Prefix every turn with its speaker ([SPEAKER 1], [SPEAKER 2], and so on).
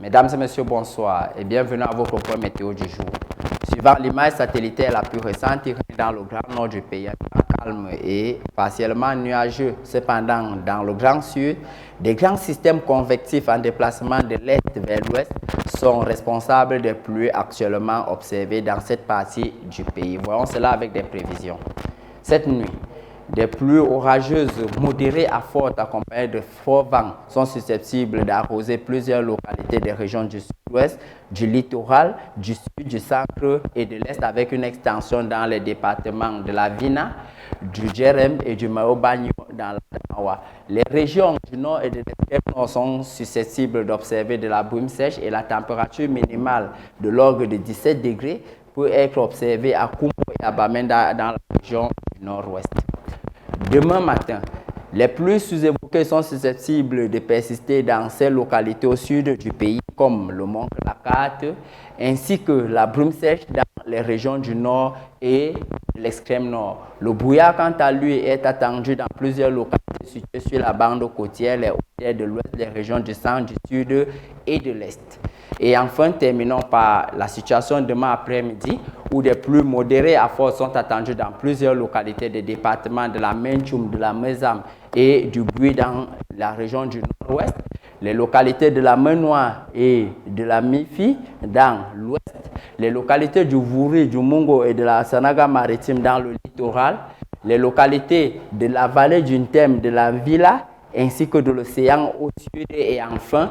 [SPEAKER 1] Mesdames et messieurs, bonsoir et bienvenue à votre point météo du jour. Suivant l'image satellitaire la plus récente, il règne dans le grand nord du pays, calme et partiellement nuageux. Cependant, dans le grand sud, des grands systèmes convectifs en déplacement de l'est vers l'ouest sont responsables des pluies actuellement observées dans cette partie du pays. Voyons cela avec des prévisions. Cette nuit, des pluies orageuses modérées à fortes accompagnées de forts vents sont susceptibles d'arroser plusieurs localités des régions du sud-ouest, du littoral, du sud, du centre et de l'est avec une extension dans les départements de la Vina, du Djerem et du Mayo-Bagno dans la Tamawa. Les régions du nord et de l'extrême nord sont susceptibles d'observer de la brume sèche et la température minimale de l'ordre de 17 degrés peut être observée à Koumou et à Bamenda dans la région du nord-ouest. Demain matin, les pluies sous-évoquées sont susceptibles de persister dans ces localités au sud du pays, comme le mont Lakat, ainsi que la brume sèche dans les régions du nord et de l'extrême nord. Le brouillard, quant à lui, est attendu dans plusieurs localités situées sur la bande côtière, les hauteurs de l'ouest, les régions du centre, du sud et de l'est. Et enfin, terminons par la situation demain après-midi, où des pluies modérées à fortes sont attendues dans plusieurs localités des départements de la Mentchoum, de la Mezam et du Bui dans la région du nord-ouest, les localités de la Menoir et de la Mifi dans l'ouest, les localités du Vouri, du Mungo et de la Sanaga maritime dans le littoral, les localités de la vallée du Ntem, de la Villa, ainsi que de l'océan au sud et enfin